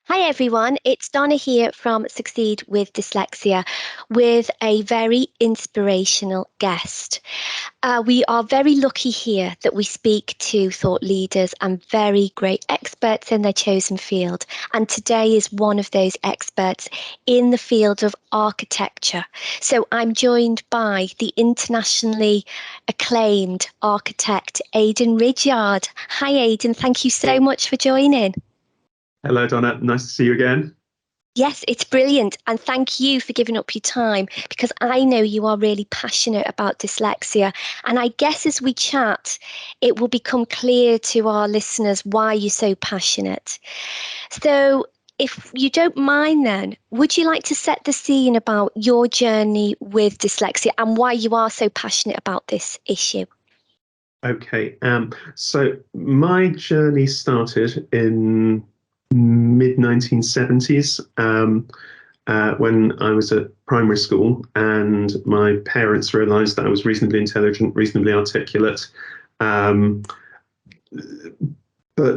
Hi everyone, it's Donna here from Succeed with Dyslexia with a very inspirational guest. We are very lucky here that we speak to thought leaders and very great experts in their chosen field. And today is one of those experts in the field of architecture. So I'm joined by the internationally acclaimed architect, Aidan Ridyard. Hi Aidan, thank you so much for joining. Hello, Donna. Nice to see you again. Yes, it's brilliant. And thank you for giving up your time because I know you are really passionate about dyslexia. And I guess as we chat, it will become clear to our listeners why you're so passionate. So if you don't mind then, would you like to set the scene about your journey with dyslexia and why you are so passionate about this issue? Okay. So my journey started in mid-1970s when I was at primary school, and my parents realised that I was reasonably intelligent, reasonably articulate, but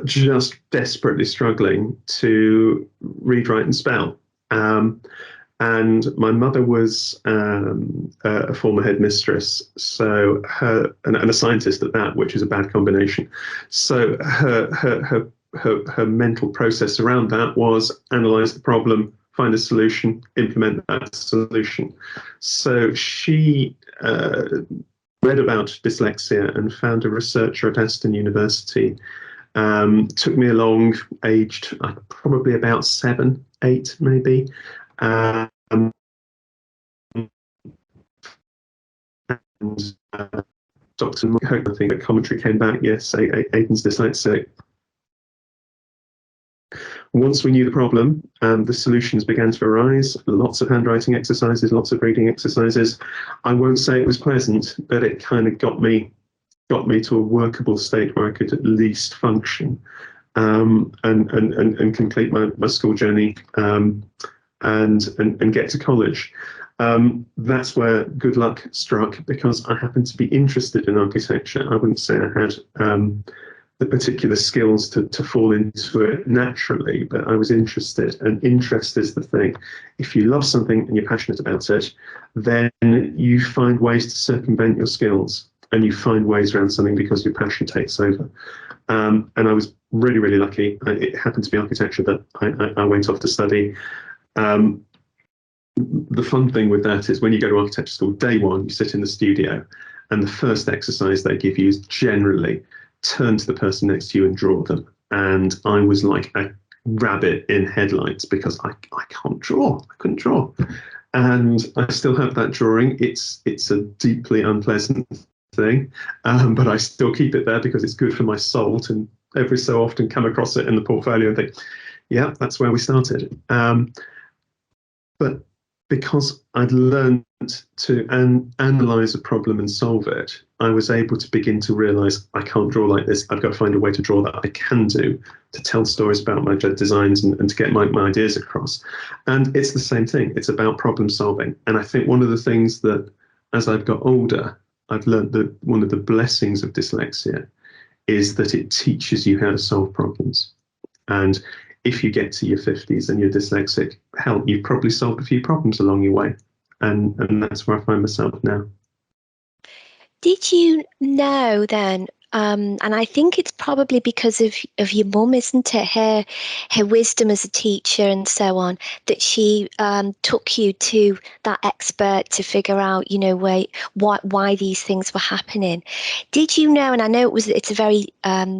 just desperately struggling to read, write, and spell. And my mother was a former headmistress, so and a scientist at that, which is a bad combination. So her mental process around that was analyze the problem, find a solution, implement that solution. So she read about dyslexia and found a researcher at Aston University. Took me along, aged probably about 7, 8 maybe. And Dr. Hope, I think the commentary came back, yes, Aidan's dyslexic. Once we knew the problem, the solutions began to arise. Lots of handwriting exercises, lots of reading exercises. I won't say it was pleasant, but it kind of got me to a workable state where I could at least function and complete my school journey and get to college. That's where good luck struck, because I happened to be interested in architecture. I wouldn't say I had the particular skills to fall into it naturally, but I was interested, and interest is the thing. If you love something and you're passionate about it, then you find ways to circumvent your skills, and you find ways around something because your passion takes over. And I was really, really lucky. It happened to be architecture that I went off to study. The fun thing with that is when you go to architecture school, day one, you sit in the studio, and the first exercise they give you is generally turn to the person next to you and draw them. And I was like a rabbit in headlights because I can't draw. I couldn't draw. And I still have that drawing. It's a deeply unpleasant thing, but I still keep it there because it's good for my soul to every so often come across it in the portfolio and think, yeah, that's where we started. But because I'd learned to analyze a problem and solve it, I was able to begin to realize I can't draw like this. I've got to find a way to draw that I can do, to tell stories about my designs and to get my ideas across. And it's the same thing. It's about problem solving. And I think one of the things that, as I've got older, I've learned that one of the blessings of dyslexia is that it teaches you how to solve problems. And if you get to your 50s and you're dyslexic, hell, you've probably solved a few problems along your way. And that's where I find myself now. Did you know then, and I think it's probably because of your mum, isn't it? Her wisdom as a teacher and so on, that she took you to that expert to figure out, why these things were happening. Did you know? And I know it's a very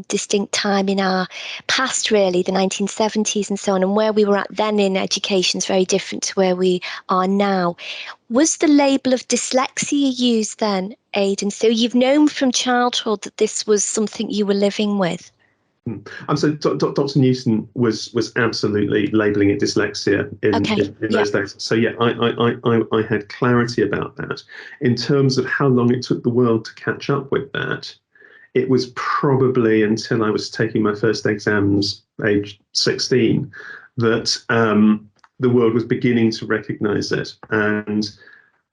distinct time in our past, really, the 1970s and so on, and where we were at then in education is very different to where we are now. Was the label of dyslexia used then, Aidan? So you've known from childhood that this was something you were living with? So Dr. Newton was absolutely labelling it dyslexia in those days. So yeah, I had clarity about that. In terms of how long it took the world to catch up with that, it was probably until I was taking my first exams, age 16, that the world was beginning to recognise it. And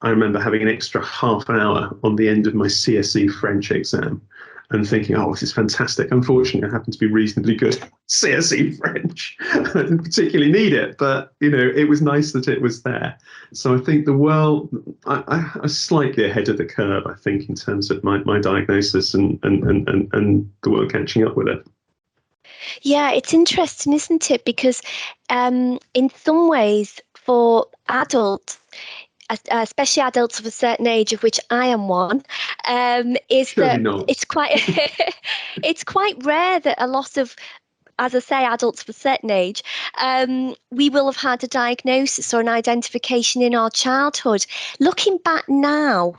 I remember having an extra half hour on the end of my CSE French exam and thinking, oh, this is fantastic. Unfortunately, I happen to be reasonably good at CSE French. I didn't particularly need it, but it was nice that it was there. So I think the world, I was slightly ahead of the curve, I think, in terms of my diagnosis and the world catching up with it. Yeah, it's interesting, isn't it? Because in some ways, for adults, especially adults of a certain age, of which I am one, is Surely that not. it's quite it's quite rare that a lot of, as I say, adults of a certain age, we will have had a diagnosis or an identification in our childhood. Looking back now,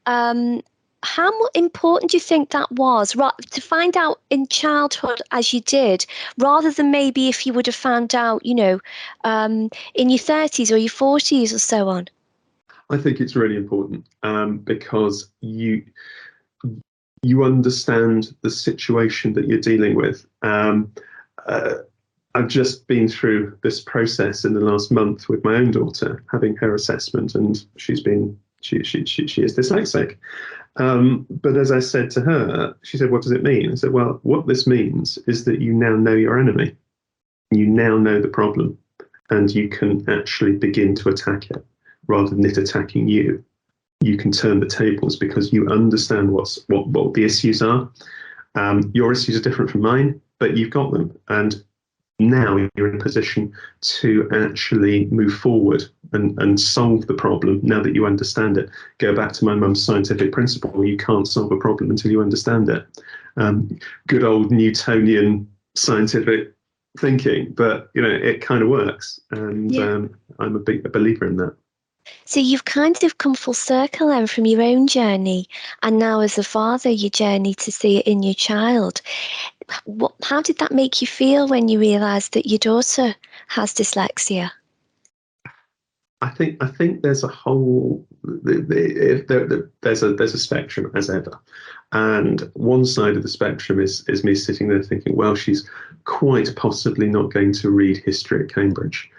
how important do you think that was to find out in childhood as you did, rather than maybe if you would have found out, in your 30s or your 40s or so on? I think it's really important because you understand the situation that you're dealing with. I've just been through this process in the last month with my own daughter, having her assessment, and she is dyslexic. But as I said to her, she said, "What does it mean?" I said, "Well, what this means is that you now know your enemy. You now know the problem, and you can actually begin to attack it rather than it attacking you. You can turn the tables because you understand what the issues are. Your issues are different from mine, but you've got them, and now you're in a position to actually move forward and solve the problem now that you understand it." Go back to my mum's scientific principle: you can't solve a problem until you understand it. Good old Newtonian scientific thinking, but it kind of works, and Yeah. I'm a big believer in that. So you've kind of come full circle then from your own journey, and now as a father, your journey to see it in your child. How did that make you feel when you realised that your daughter has dyslexia? I think there's a whole there's a spectrum, as ever, and one side of the spectrum is me sitting there thinking, well, she's quite possibly not going to read history at Cambridge,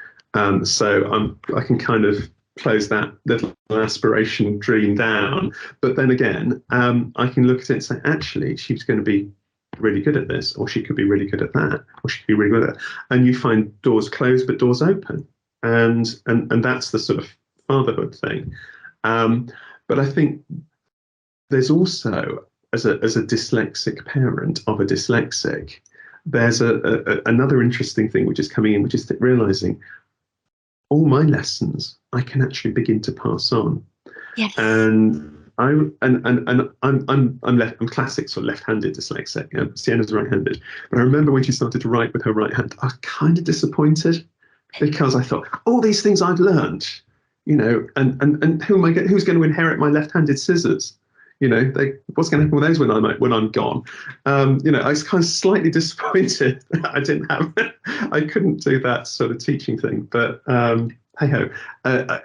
so I can kind of close that little aspiration dream down. But then again, I can look at it and say, actually, she's going to be really good at this, or she could be really good at that, or she could be really good at that. And you find doors closed but doors open, and that's the sort of fatherhood thing. But I think there's also, as a dyslexic parent of a dyslexic, there's another interesting thing which is coming in, which is realizing all my lessons I can actually begin to pass on. Yes. And I'm classic sort of left-handed dyslexic. Sienna's right-handed, but I remember when she started to write with her right hand, I was kind of disappointed because I thought, all these things I've learned, and who's going to inherit my left-handed scissors? What's going to happen with those when I'm gone? I was kind of slightly disappointed that I couldn't do that sort of teaching thing. But hey ho, I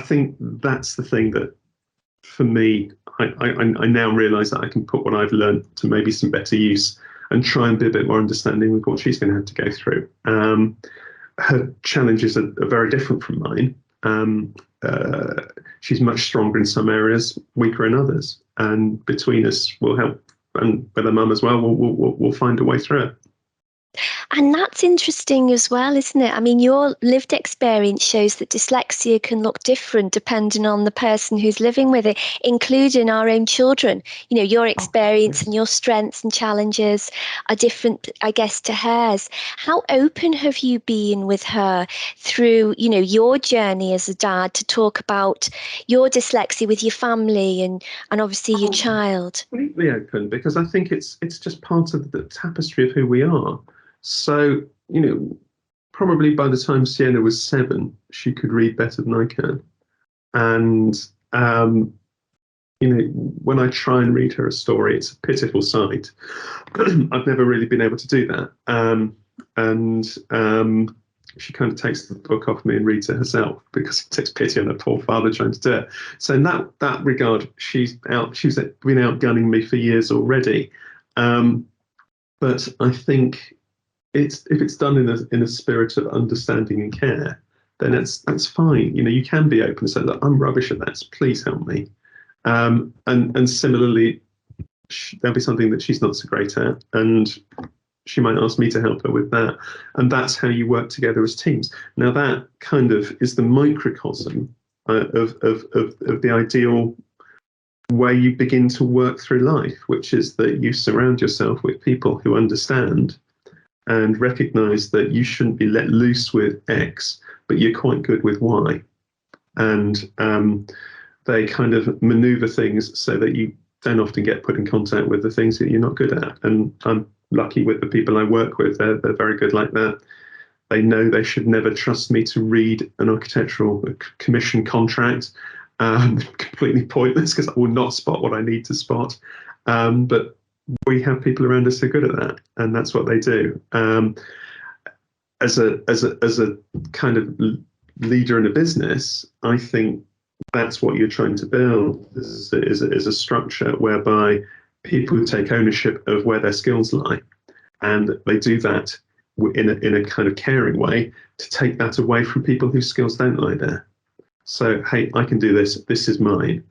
think that's the thing that, for me, I now realise that I can put what I've learned to maybe some better use and try and be a bit more understanding with what she's going to have to go through. Her challenges are very different from mine. She's much stronger in some areas, weaker in others, and between us, we'll help, and with her mum as well, we'll find a way through it. And that's interesting as well, isn't it? I mean, your lived experience shows that dyslexia can look different depending on the person who's living with it, including our own children. Your experience and your strengths and challenges are different, I guess, to hers. How open have you been with her through, your journey as a dad to talk about your dyslexia with your family and obviously your child? Completely open, because I think it's just part of the tapestry of who we are. So, probably by the time Sienna was 7, she could read better than I can. And, when I try and read her a story, it's a pitiful sight. I've never really been able to do that. She kind of takes the book off me and reads it herself because it takes pity on her poor father trying to do it. So in that regard, she's been outgunning me for years already. But I think if it's done in a spirit of understanding and care, then that's fine. You can be open and say, look, I'm rubbish at that, so please help me. And similarly, there'll be something that she's not so great at, and she might ask me to help her with that. And that's how you work together as teams. Now, that kind of is the microcosm of the ideal way you begin to work through life, which is that you surround yourself with people who understand and recognize that you shouldn't be let loose with X, but you're quite good with Y. And they kind of maneuver things so that you don't often get put in contact with the things that you're not good at. And I'm lucky with the people I work with. They're very good like that. They know they should never trust me to read an architectural commission contract. Completely pointless, because I will not spot what I need to spot. But we have people around us who are good at that, and that's what they do. As a kind of leader in a business, I think that's what you're trying to build is a structure whereby people take ownership of where their skills lie, and they do that in a kind of caring way to take that away from people whose skills don't lie there. So, hey, I can do this. This is mine.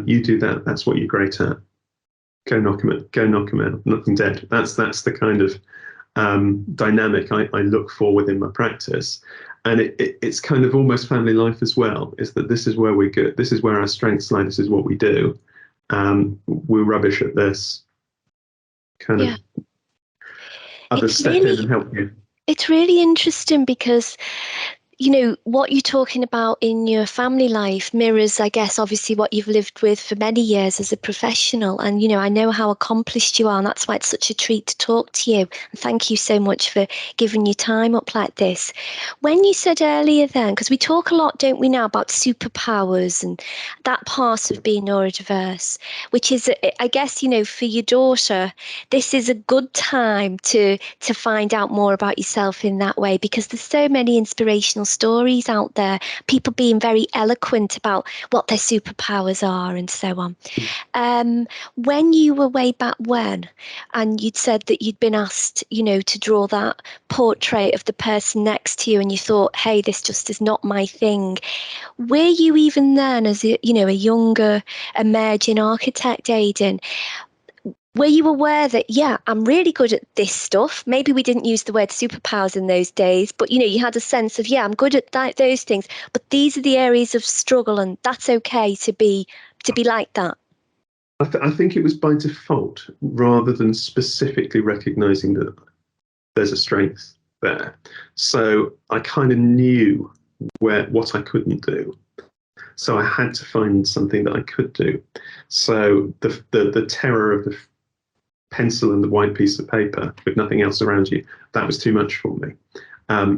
You do that. That's what you're great at. Go knock them out. Go knock them out. Knock them dead. That's the kind of dynamic I look for within my practice. And it's kind of almost family life as well, is that this is where we're good. This is where our strengths lie. This is what we do. We're rubbish at this. Kind of others step in and help you. It's really interesting because, you know, what you're talking about in your family life mirrors, I guess, obviously what you've lived with for many years as a professional. And, you know, I know how accomplished you are, and that's why it's such a treat to talk to you. And thank you so much for giving your time up like this. When you said earlier then, because we talk a lot, don't we now, about superpowers and that part of being neurodiverse, which is, I guess, you know, for your daughter, this is a good time to find out more about yourself in that way, because there's so many inspirational stories out there, people being very eloquent about what their superpowers are and so on. When you were way back when, and you'd said that you'd been asked, you know, to draw that portrait of the person next to you, and you thought, hey, this just is not my thing. Were you even then, as a, you know, a younger emerging architect, Aidan, were you aware that, yeah, I'm really good at this stuff? Maybe we didn't use the word superpowers in those days, but, you know, you had a sense of, yeah, I'm good at those things, but these are the areas of struggle, and that's okay to be like that. I think it was by default, rather than specifically recognizing that there's a strength there. So I kind of knew what I couldn't do. So I had to find something that I could do. So the terror of the pencil and the white piece of paper with nothing else around you, that was too much for me.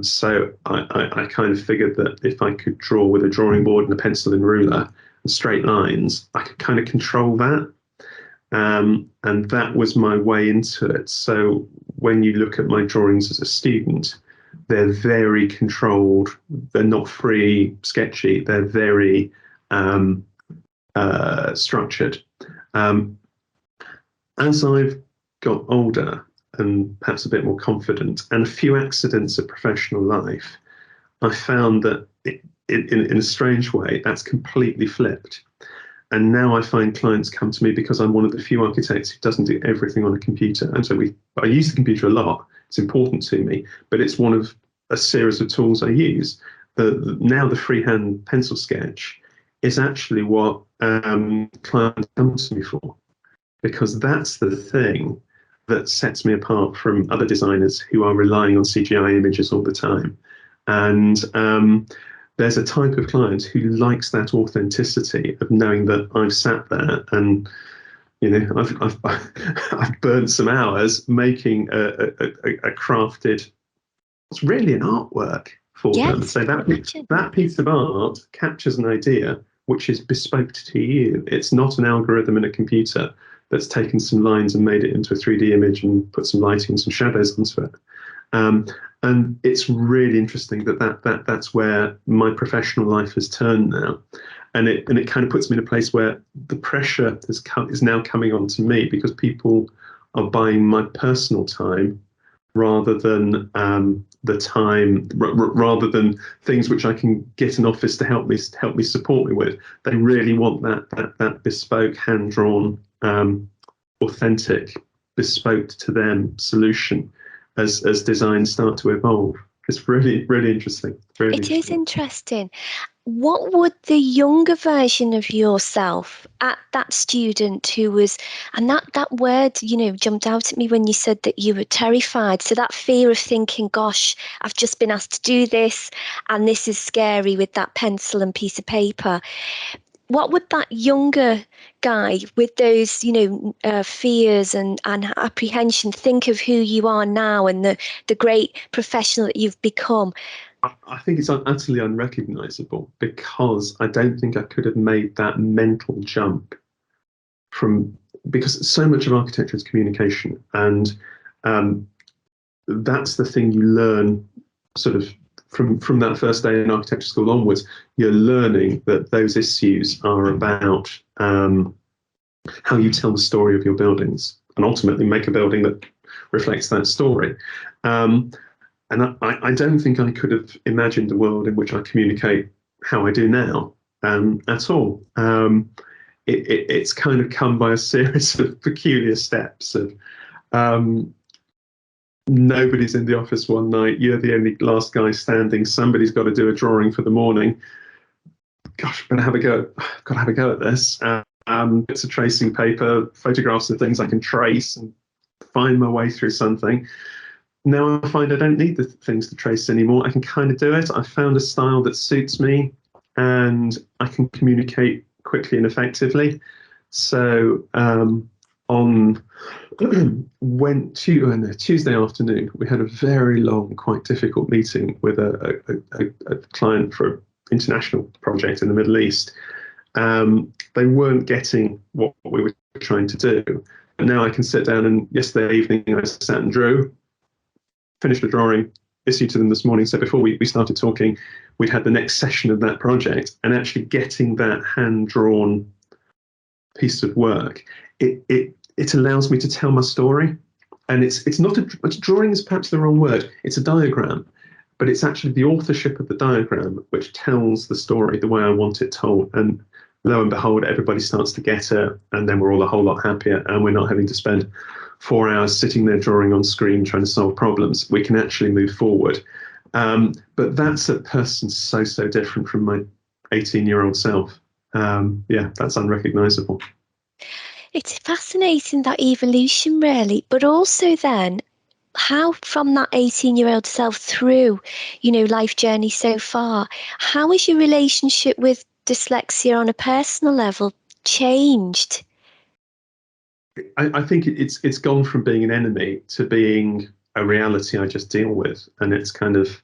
So I kind of figured that if I could draw with a drawing board and a pencil and ruler and straight lines, I could kind of control that. And that was my way into it. So when you look at my drawings as a student, they're very controlled. They're not free, sketchy. They're very structured. As I've got older and perhaps a bit more confident, and a few accidents of professional life, I found that in a strange way, that's completely flipped. And now I find clients come to me because I'm one of the few architects who doesn't do everything on a computer. And so I use the computer a lot. It's important to me, but it's one of a series of tools I use. Now the freehand pencil sketch is actually what clients come to me for, because that's the thing that sets me apart from other designers who are relying on CGI images all the time. And there's a type of client who likes that authenticity of knowing that I've sat there and, you know, I've burnt some hours making a crafted, it's really an artwork for them. So that piece of art captures an idea which is bespoke to you. It's not an algorithm in a computer that's taken some lines and made it into a 3D image and put some lighting and some shadows onto it. And it's really interesting that's where my professional life has turned now. And it kind of puts me in a place where the pressure is now coming onto me, because people are buying my personal time rather than rather than things which I can get an office to help me support me with. They really want that bespoke, hand-drawn authentic, bespoke to them solution as designs start to evolve. It's really, really interesting. Really It is interesting. interesting. What would the younger version of yourself at that student who was, and that word, jumped out at me when you said that you were terrified. So that fear of thinking, gosh, I've just been asked to do this and this is scary with that pencil and piece of paper. What would that younger guy with those, fears and apprehension think of who you are now and the great professional that you've become? I think it's utterly unrecognizable, because I don't think I could have made that mental jump because so much of architecture is communication, and that's the thing you learn sort of from that first day in architecture school onwards. You're learning that those issues are about how you tell the story of your buildings and ultimately make a building that reflects that story. And I don't think I could have imagined a world in which I communicate how I do now at all. It's kind of come by a series of peculiar steps of nobody's in the office one night, you're the only last guy standing, somebody's got to do a drawing for the morning. Gosh, I'm going to I've got to have a go at this. Bits of tracing paper, photographs of things I can trace and find my way through something. Now I find I don't need the things to trace anymore. I can kind of do it. I found a style that suits me and I can communicate quickly and effectively. So on Tuesday afternoon, we had a very long, quite difficult meeting with a client for an international project in the Middle East. They weren't getting what we were trying to do. But now I can sit down, and yesterday evening I sat and drew, finished the drawing, issued to them this morning. So before we started talking, we'd had the next session of that project, and actually getting that hand-drawn piece of work, it allows me to tell my story. And it's not a drawing is perhaps the wrong word. It's a diagram, but it's actually the authorship of the diagram which tells the story the way I want it told. And lo and behold, everybody starts to get it, and then we're all a whole lot happier, and we're not having to spend 4 hours sitting there drawing on screen trying to solve problems. We can actually move forward. But that's a person so different from my 18-year-old self. That's unrecognizable. It's fascinating, that evolution, really, but also then how from that 18-year-old self through, life journey so far, how has your relationship with dyslexia on a personal level changed? I think it's gone from being an enemy to being a reality I just deal with, and it's kind of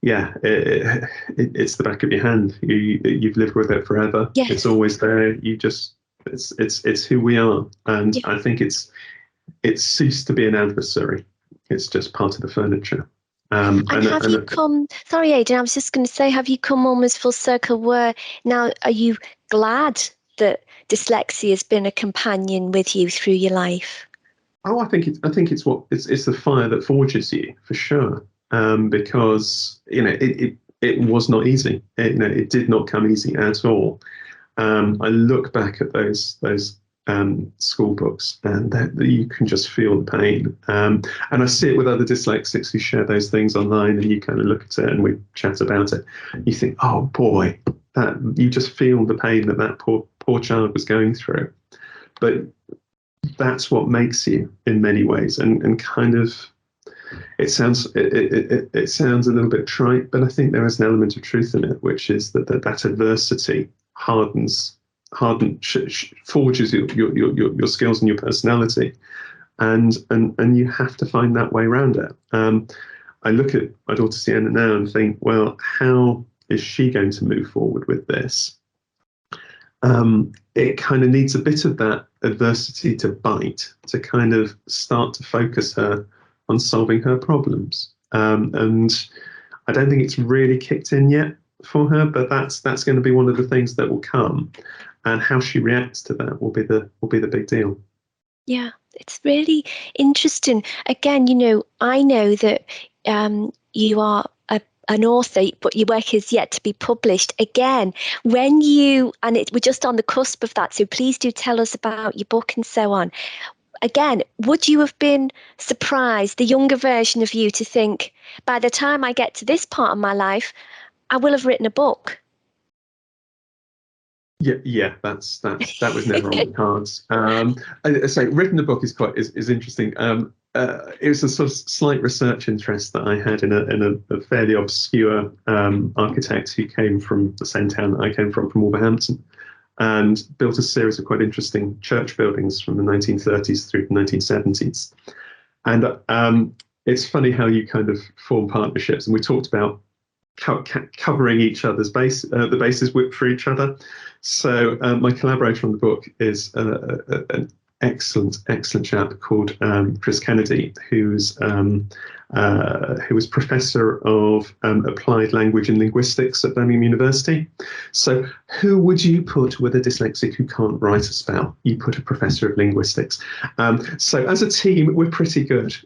it's the back of your hand. You've lived with it forever. Yes. It's always there. It's who we are, and I think it's ceased to be an adversary. It's just part of the furniture. Sorry, Aidan, I was just going to say, have you come almost full circle where now are you glad that dyslexia has been a companion with you through your life? Oh, I think it's the fire that forges you, for sure. Because it was not easy. It did not come easy at all. I look back at those school books, and you can just feel the pain. And I see it with other dyslexics who share those things online, and you kind of look at it and we chat about it. You think, oh boy, that you just feel the pain that poor child was going through. But that's what makes you in many ways, and kind of it sounds a little bit trite, but I think there is an element of truth in it, which is that adversity forges your skills and your personality, and you have to find that way around it. I look at my daughter Sienna now and think, well, how is she going to move forward with this? It kind of needs a bit of that adversity to bite, to kind of start to focus her on solving her problems. And I don't think it's really kicked in yet for her, but that's going to be one of the things that will come, and how she reacts to that will be the big deal. Yeah, it's really interesting. Again, I know that you are an author, but your work is yet to be published. Again, we're just on the cusp of that, so please do tell us about your book and so on. Again, would you have been surprised, the younger version of you, to think, by the time I get to this part of my life, I will have written a book? Yeah, that was never on the cards. I say written a book is interesting. It was a sort of slight research interest that I had in a fairly obscure architect who came from the same town that I came from Wolverhampton, and built a series of quite interesting church buildings from the 1930s through the 1970s. And it's funny how you kind of form partnerships, and we talked about covering each other's the bases for each other. So my collaborator on the book is an excellent chap called Chris Kennedy, who was professor of applied language and linguistics at Birmingham University. So who would you put with a dyslexic who can't write a spell? You put a professor of linguistics. So as a team, we're pretty good.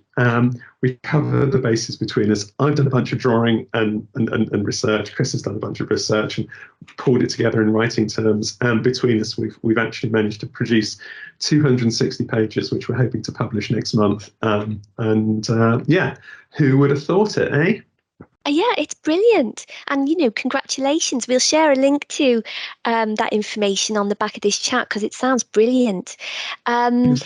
We cover the bases between us. I've done a bunch of drawing and research. Chris has done a bunch of research and pulled it together in writing terms. And between us, we've actually managed to produce 260 pages, which we're hoping to publish next month. Yeah, who would have thought it, eh? Yeah, it's brilliant. And, congratulations. We'll share a link to that information on the back of this chat because it sounds brilliant. Yes.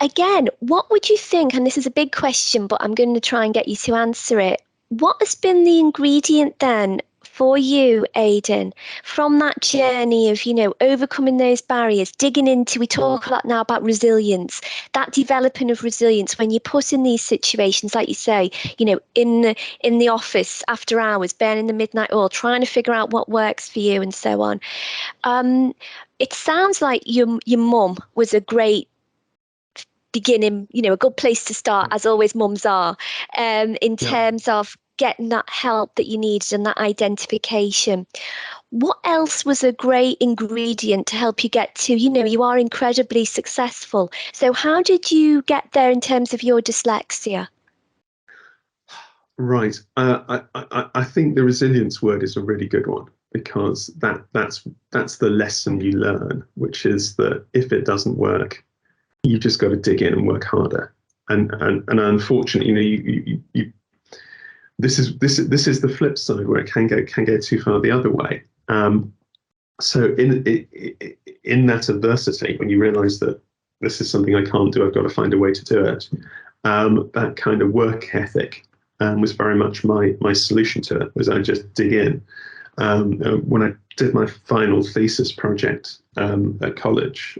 Again, what would you think, and this is a big question, but I'm going to try and get you to answer it. What has been the ingredient then for you, Aidan, from that journey of, overcoming those barriers, digging into, we talk a lot now about resilience, that developing of resilience when you're put in these situations, like you say, in the office after hours, burning the midnight oil, trying to figure out what works for you and so on. It sounds like your mum was a great beginning, a good place to start, as always mums are, in terms of getting that help that you needed and that identification. What else was a great ingredient to help you get to, you are incredibly successful. So how did you get there in terms of your dyslexia? Right. I think the resilience word is a really good one, because that's the lesson you learn, which is that if it doesn't work, you've just got to dig in and work harder. And unfortunately, this is the flip side, where it can go too far the other way. So in that adversity, when you realise that this is something I can't do, I've got to find a way to do it. That kind of work ethic was very much my solution to it. Was I just dig in. When I did my final thesis project at college,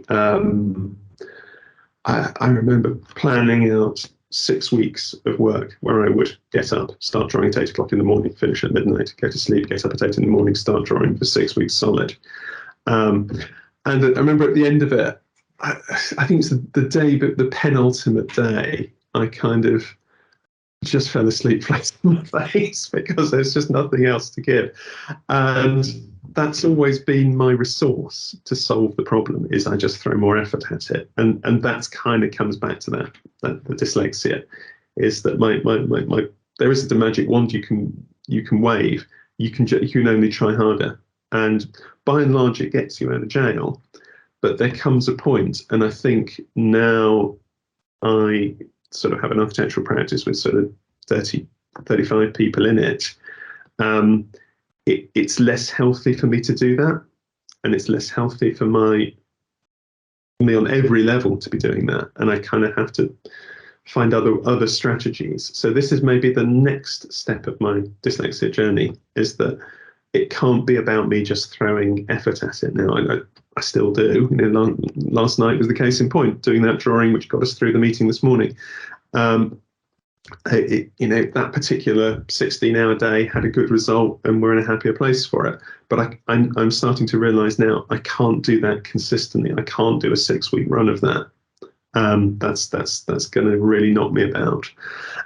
I remember planning out 6 weeks of work where I would get up, start drawing at 8 o'clock in the morning, finish at midnight, go to sleep, get up at 8 in the morning, start drawing for 6 weeks solid. And I remember at the end of it, I think it's the day, but the penultimate day, I kind of just fell asleep flat on my face because there's just nothing else to give. And that's always been my resource to solve the problem, is I just throw more effort at it. And that's kind of comes back to that the dyslexia, is that my there isn't a magic wand you can wave. You can only try harder. And by and large, it gets you out of jail. But there comes a point, and I think now I sort of have an architectural practice with sort of 35 people in it. It's less healthy for me to do that, and it's less healthy for me on every level to be doing that, and I kind of have to find other strategies. So this is maybe the next step of my dyslexia journey, is that it can't be about me just throwing effort at it. Now I still do. Last night was the case in point, doing that drawing which got us through the meeting this morning. That particular 16-hour day had a good result, and we're in a happier place for it. But I'm starting to realise now I can't do that consistently. I can't do a 6-week run of that. That's going to really knock me about.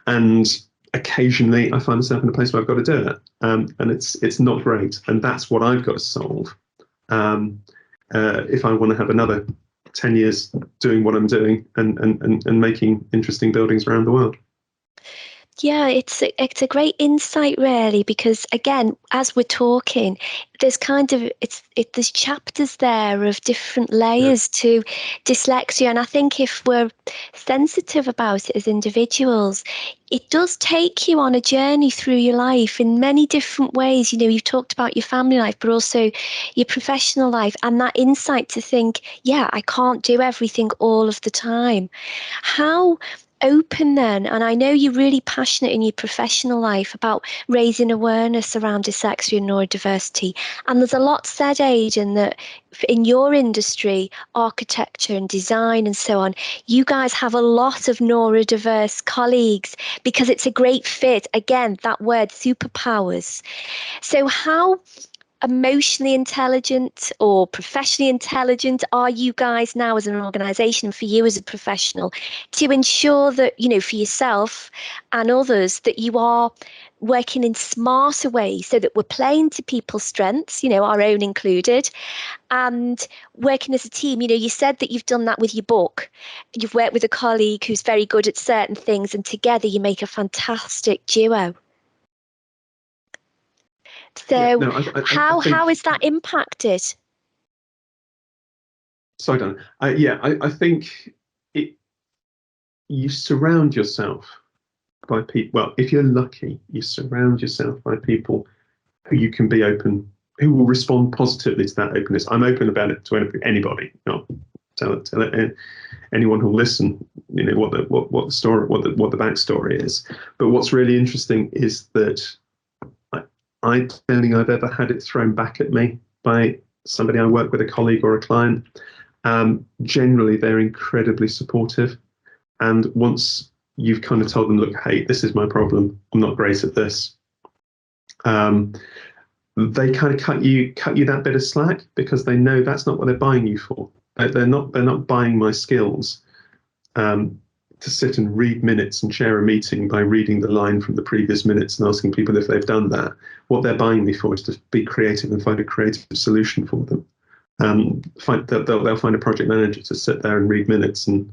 And occasionally I find myself in a place where I've got to do it, and it's not great. And that's what I've got to solve. If I want to have another 10 years doing what I'm doing and making interesting buildings around the world. Yeah, it's a great insight, really, because again, as we're talking, there's kind of there's chapters there of different Yeah. layers to dyslexia, and I think if we're sensitive about it as individuals, it does take you on a journey through your life in many different ways. You know, you've talked about your family life, but also your professional life, and that insight to think, yeah, I can't do everything all of the time. How open then, and I know you're really passionate in your professional life about raising awareness around dyslexia and neurodiversity, and there's a lot said, Aidan, that in your industry, architecture and design and so on, you guys have a lot of neurodiverse colleagues because it's a great fit. Again, that word, superpowers. So how emotionally intelligent or professionally intelligent are you guys now as an organization, for you as a professional, to ensure that, you know, for yourself and others, that you are working in smarter ways so that we're playing to people's strengths, you know, our own included, and working as a team? You know, you said that you've done that with your book. You've worked with a colleague who's very good at certain things, and together you make a fantastic duo. Yeah, So no, I how think, is that impacted? sorry, Donna. Yeah, I think it, you surround yourself by people. Well, if you're lucky, you surround yourself by people who you can be open, who will respond positively to that openness. I'm open about it to anybody. You know, tell it, anyone who'll listen. You know what the story, what the backstory is. But what's really interesting is that I don't think I've ever had it thrown back at me by somebody I work with, a colleague or a client. Generally, they're incredibly supportive. And once you've kind of told them, look, hey, this is my problem, I'm not great at this, they kind of cut you that bit of slack, because they know that's not what they're buying you for. They're not buying my skills to sit and read minutes and chair a meeting by reading the line from the previous minutes and asking people if they've done that. What they're buying me for is to be creative and find a creative solution for them. They'll find a project manager to sit there and read minutes and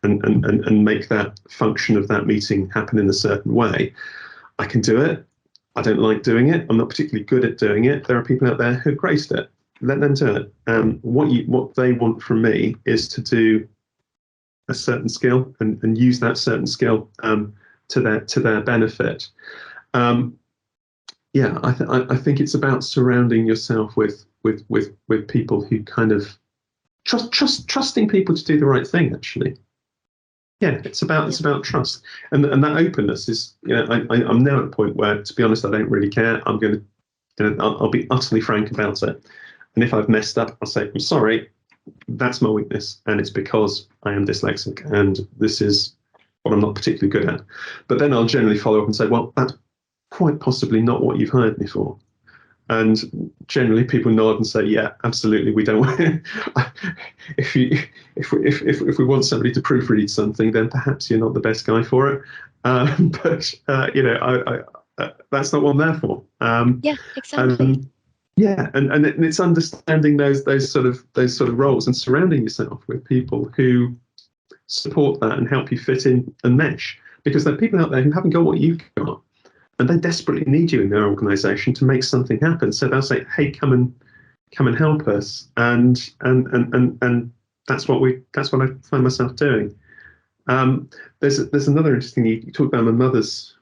make that function of that meeting happen in a certain way. I can do it. I don't like doing it. I'm not particularly good at doing it. There are people out there who are great at it. Let them do it. What they want from me is to do a certain skill and use that certain skill to their benefit. Yeah, I think it's about surrounding yourself with people who kind of trusting people to do the right thing. Actually, yeah, it's about trust, and that openness is. You know, I'm now at a point where, to be honest, I don't really care. I'll be utterly frank about it, and if I've messed up, I'll say I'm sorry. That's my weakness, and it's because I am dyslexic, and this is what I'm not particularly good at. But then I'll generally follow up and say, well, that's quite possibly not what you've hired me for. And generally people nod and say, yeah, absolutely, we don't want if we want somebody to proofread something, then perhaps you're not the best guy for it. But you know, that's not what I'm there for. Yeah, exactly. Yeah, and it's understanding those sort of roles and surrounding yourself with people who support that and help you fit in and mesh. Because there are people out there who haven't got what you've got, and they desperately need you in their organisation to make something happen. So they'll say, "Hey, come and help us," and that's what I find myself doing. There's another interesting. You talked about my mother's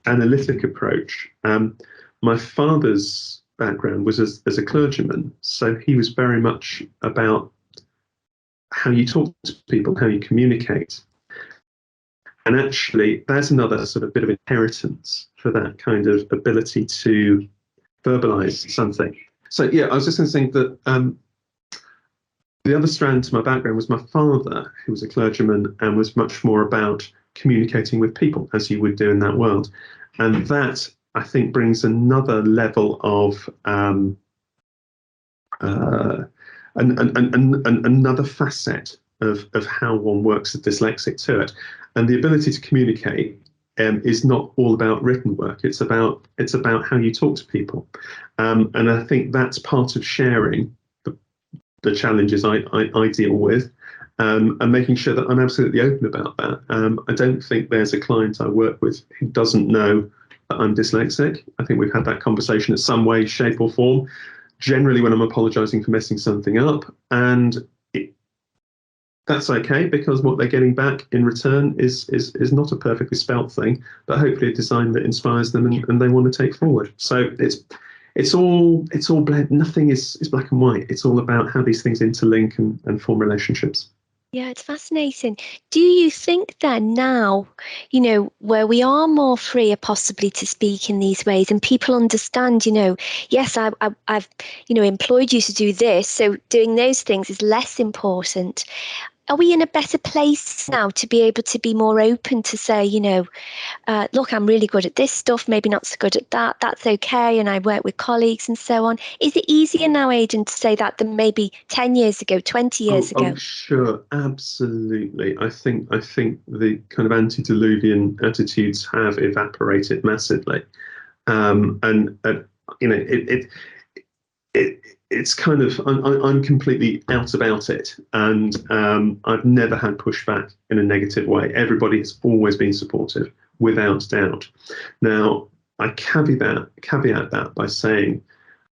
analytic approach. My father's background was as a clergyman, so he was very much about how you talk to people, how you communicate. And actually, there's another sort of bit of inheritance for that kind of ability to verbalize something. So yeah, I was just going to say that the other strand to my background was my father, who was a clergyman and was much more about communicating with people, as you would do in that world. And that, I think, brings another level of another facet of how one works as dyslexic to it. And the ability to communicate is not all about written work. It's about how you talk to people. And I think that's part of sharing the challenges I deal with. and making sure that I'm absolutely open about that. I don't think there's a client I work with who doesn't know that I'm dyslexic. I think we've had that conversation in some way, shape, or form. Generally, when I'm apologising for messing something up, and that's okay, because what they're getting back in return is not a perfectly spelt thing, but hopefully a design that inspires them and they want to take forward. So it's all blend. Nothing is black and white. It's all about how these things interlink and form relationships. Yeah, it's fascinating. Do you think then now, where we are more freer possibly to speak in these ways and people understand, yes, I've employed you to do this, so doing those things is less important. Are we in a better place now to be able to be more open to say, look, I'm really good at this stuff, maybe not so good at that. That's okay. And I work with colleagues and so on. Is it easier now, Aidan, to say that than maybe 10 years ago, 20 years ago? Oh, sure, absolutely. I think the kind of antediluvian attitudes have evaporated massively, and it's kind of I'm completely out about it, and I've never had pushback in a negative way. Everybody has always been supportive, without doubt. Now, I caveat that by saying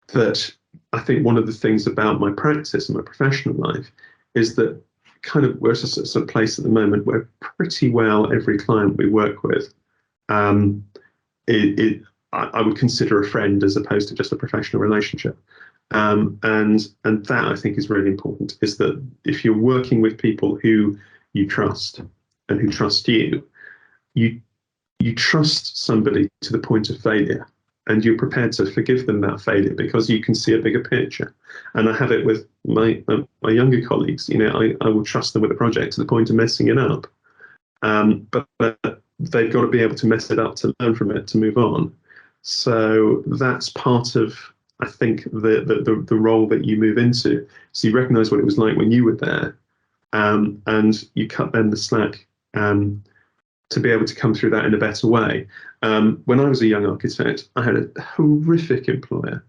that I think one of the things about my practice and my professional life is that kind of we're at a sort of place at the moment where pretty well every client we work with, I would consider a friend as opposed to just a professional relationship. And that I think is really important, is that if you're working with people who you trust and who trust you, you trust somebody to the point of failure, and you're prepared to forgive them that failure because you can see a bigger picture. And I have it with my younger colleagues. I will trust them with a project to the point of messing it up, but they've got to be able to mess it up to learn from it, to move on. So that's part of, I think, the role that you move into. So you recognise what it was like when you were there, and you cut them the slack to be able to come through that in a better way. When I was a young architect, I had a horrific employer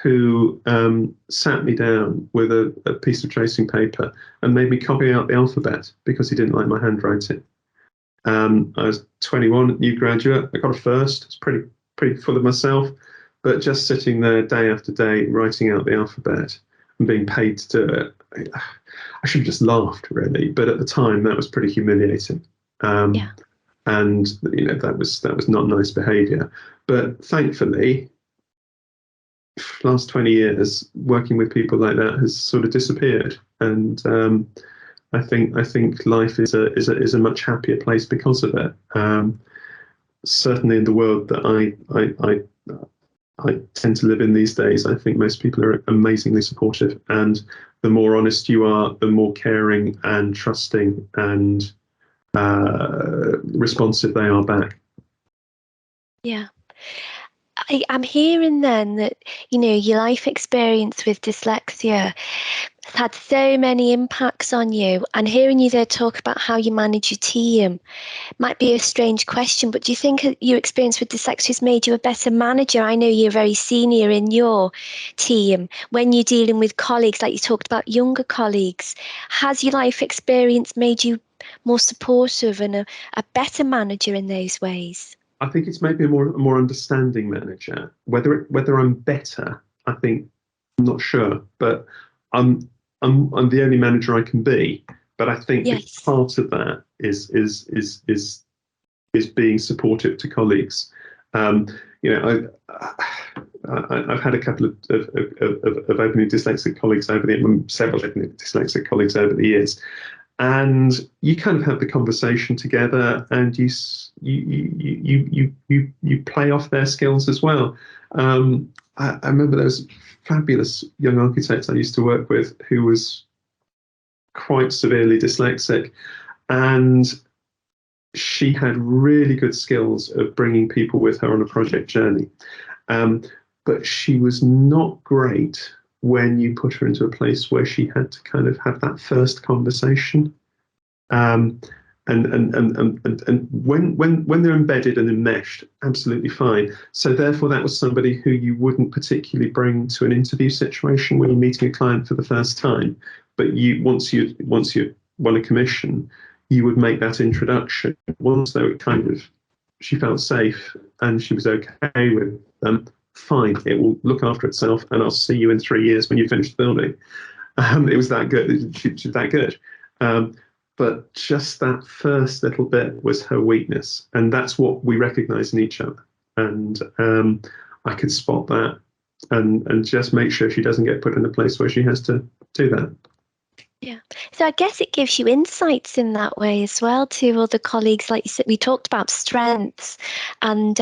who sat me down with a piece of tracing paper and made me copy out the alphabet because he didn't like my handwriting. I was 21, new graduate. I got a first. I was pretty full of myself, but just sitting there day after day writing out the alphabet and being paid to do it, I should have just laughed, really. But at the time, that was pretty humiliating. Yeah. And that was not nice behaviour. But thankfully, last 20 years working with people like that has sort of disappeared, and I think life is a much happier place because of it. Certainly in the world that I tend to live in these days, I think most people are amazingly supportive, and the more honest you are, the more caring and trusting and responsive they are back. Yeah. I'm hearing then that, your life experience with dyslexia has had so many impacts on you, and hearing you there talk about how you manage your team might be a strange question, but do you think your experience with dyslexia has made you a better manager? I know you're very senior in your team. When you're dealing with colleagues, like you talked about younger colleagues, has your life experience made you more supportive and a better manager in those ways? I think it's maybe a more understanding manager. Whether I'm better, I think, I'm not sure, but I'm the only manager I can be. But I think Yes. part of that is being supportive to colleagues. I've had a couple of openly dyslexic colleagues several openly dyslexic colleagues over the years, and you kind of have the conversation together, and you play off their skills as well. I remember there was a fabulous young architect I used to work with who was quite severely dyslexic, and she had really good skills of bringing people with her on a project journey. But she was not great when you put her into a place where she had to kind of have that first conversation. And when they're embedded and enmeshed, absolutely fine. So therefore, that was somebody who you wouldn't particularly bring to an interview situation when you're meeting a client for the first time. But once you're won a commission, you would make that introduction. Once though it kind of, she felt safe and she was okay with fine, it will look after itself, and I'll see you in 3 years when you finish the building. It was that good. She's that good. But just that first little bit was her weakness, and that's what we recognise in each other. And I could spot that, and just make sure she doesn't get put in a place where she has to do that. Yeah. So I guess it gives you insights in that way as well to other colleagues. Like you said, we talked about strengths and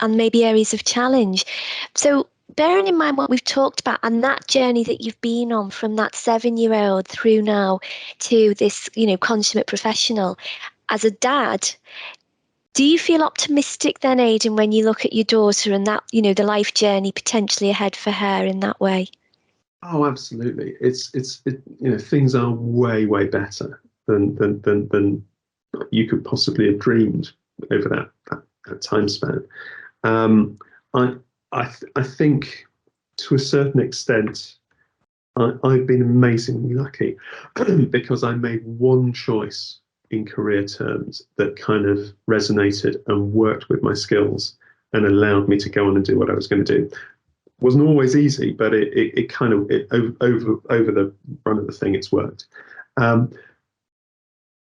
maybe areas of challenge. So bearing in mind what we've talked about and that journey that you've been on from that 7-year-old through now to this, consummate professional, as a dad, do you feel optimistic then, Aidan, when you look at your daughter and that, the life journey potentially ahead for her in that way? Oh, absolutely. It's things are way, way better than you could possibly have dreamed over that time span. I think to a certain extent, I've been amazingly lucky because I made one choice in career terms that kind of resonated and worked with my skills and allowed me to go on and do what I was going to do. Wasn't always easy, but it kind of over the run of the thing, it's worked.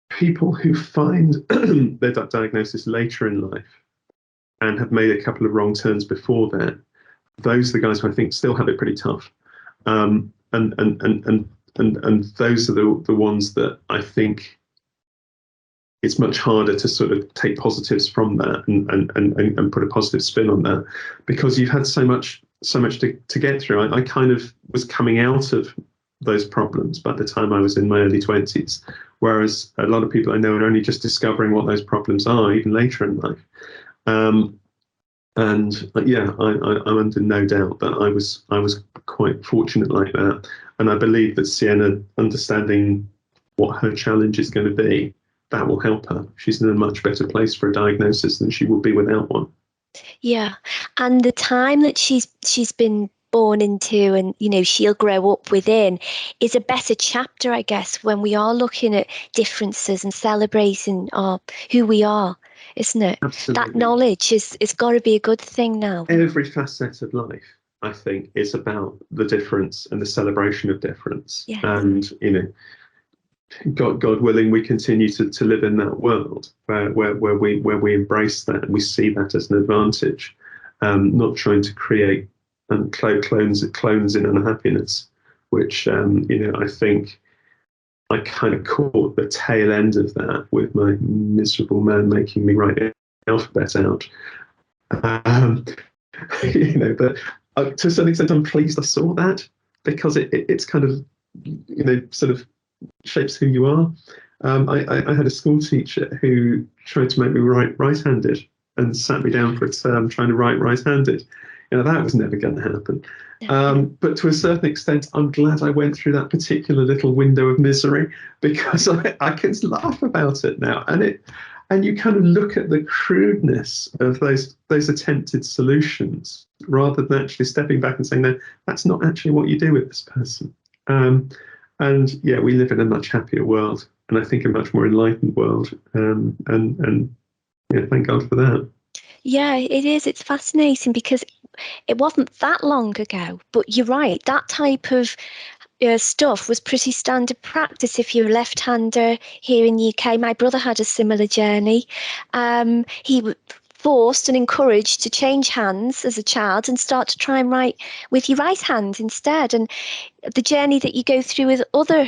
People who find their diagnosis later in life and have made a couple of wrong turns before that, those are the guys who I think still have it pretty tough. And those are the ones that I think it's much harder to sort of take positives from that and put a positive spin on that, because you've had so much to get through. I kind of was coming out of those problems by the time I was in my early 20s, whereas a lot of people I know are only just discovering what those problems are even later in life. And yeah, I'm under no doubt that I was quite fortunate like that, and I believe that Sienna understanding what her challenge is going to be, that will help her. She's in a much better place for a diagnosis than she would be without one. Yeah, and the time that she's been born into and she'll grow up within is a better chapter, I guess, when we are looking at differences and celebrating who we are, isn't it? Absolutely. That knowledge is got to be a good thing now. Every facet of life, I think, is about the difference and the celebration of difference. Yes. And God willing, we continue to live in that world where we embrace that and we see that as an advantage, not trying to create clones in unhappiness, which I think I kind of caught the tail end of that with my miserable man making me write the alphabet out. But to a certain extent, I'm pleased I saw that, because it's kind of sort of shapes who you are. I had a school teacher who tried to make me write right-handed and sat me down for a term trying to write right-handed. That was never going to happen. But to a certain extent, I'm glad I went through that particular little window of misery, because I can laugh about it now. And you kind of look at the crudeness of those attempted solutions, rather than actually stepping back and saying, no, that's not actually what you do with this person. And yeah, we live in a much happier world, and I think a much more enlightened world. And yeah, thank God for that. Yeah, it is. It's fascinating because it wasn't that long ago, but you're right. That type of stuff was pretty standard practice if you're a left-hander here in the UK. My brother had a similar journey. He was forced and encouraged to change hands as a child and start to try and write with your right hand instead. And the journey that you go through with other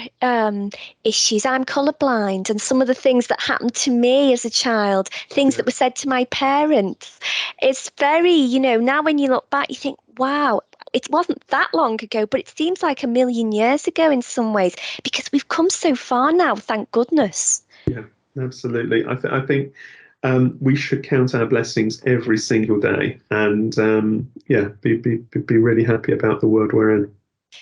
issues. I'm colourblind, and some of the things that happened to me as a child, things that were said to my parents. It's very, now when you look back, you think, wow, it wasn't that long ago, but it seems like a million years ago in some ways, because we've come so far now, thank goodness. Yeah, absolutely. I think we should count our blessings every single day, and be really happy about the world we're in.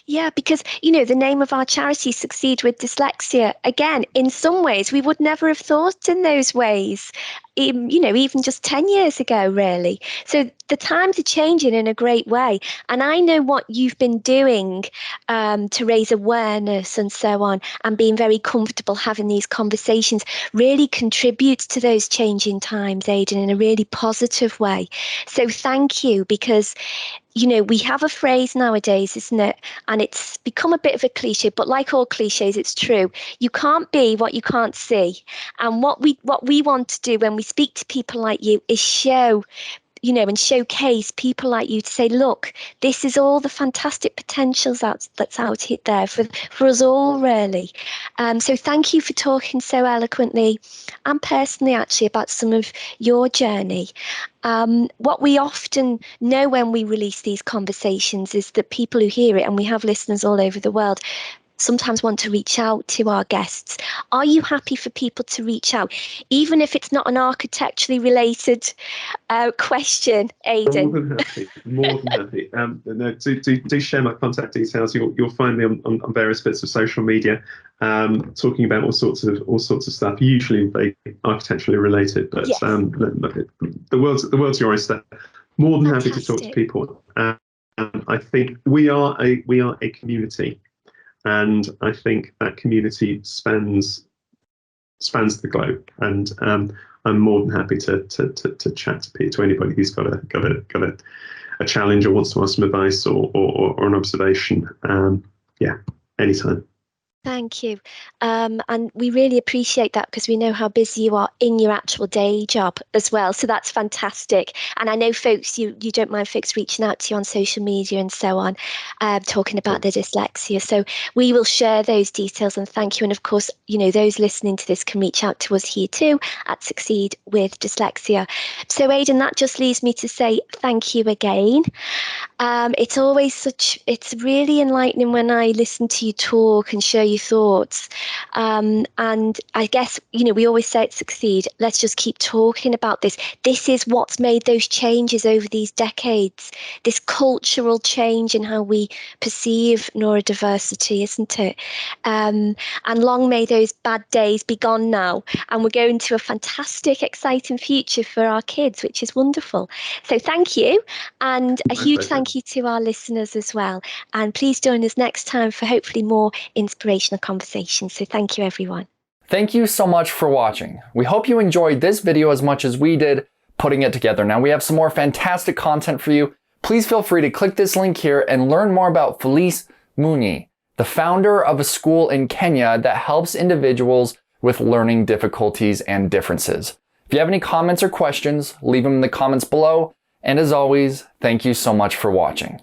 Yeah, because, the name of our charity, Succeed with Dyslexia, again, in some ways, we would never have thought in those ways, even just 10 years ago, really. So the times are changing in a great way. And I know what you've been doing to raise awareness and so on, and being very comfortable having these conversations really contributes to those changing times, Aidan, in a really positive way. So thank you, because we have a phrase nowadays, isn't it? And it's become a bit of a cliche, but like all cliches, it's true. You can't be what you can't see. And what we want to do when we speak to people like you is show, and showcase people like you to say, look, this is all the fantastic potentials that's out there for us all, really. So thank you for talking so eloquently and personally, actually, about some of your journey. What we often know when we release these conversations is that people who hear it, and we have listeners all over the world, sometimes want to reach out to our guests. Are you happy for people to reach out, even if it's not an architecturally related question, Aidan? More than happy. More than happy. No, do share my contact details. You'll find me on various bits of social media, talking about all sorts of stuff. Usually very architecturally related, but Yes. The world's your oyster. More than happy to talk to people. I think we are a community, and I think that community spans the globe. And I'm more than happy to chat to anybody who's got a challenge or wants to ask some advice or an observation. Yeah, anytime. Thank you. And we really appreciate that, because we know how busy you are in your actual day job as well. So that's fantastic. And I know, folks, you don't mind folks reaching out to you on social media and so on, talking about their dyslexia. So we will share those details, and thank you. And of course, those listening to this can reach out to us here too at Succeed with Dyslexia. So Aidan, that just leaves me to say thank you again. It's really enlightening when I listen to you talk and share your thoughts. And I guess, we always say at Succeed, let's just keep talking about this. This is what's made those changes over these decades, this cultural change in how we perceive neurodiversity, isn't it? And long may those bad days be gone now. And we're going to a fantastic, exciting future for our kids, which is wonderful. So thank you. And a huge thank you to our listeners as well. And please join us next time for hopefully more inspirational conversations. So thank you, everyone. Thank you so much for watching. We hope you enjoyed this video as much as we did putting it together. Now we have some more fantastic content for you. Please feel free to click this link here and learn more about Felice Muni, the founder of a school in Kenya that helps individuals with learning difficulties and differences. If you have any comments or questions, leave them in the comments below. And as always, thank you so much for watching.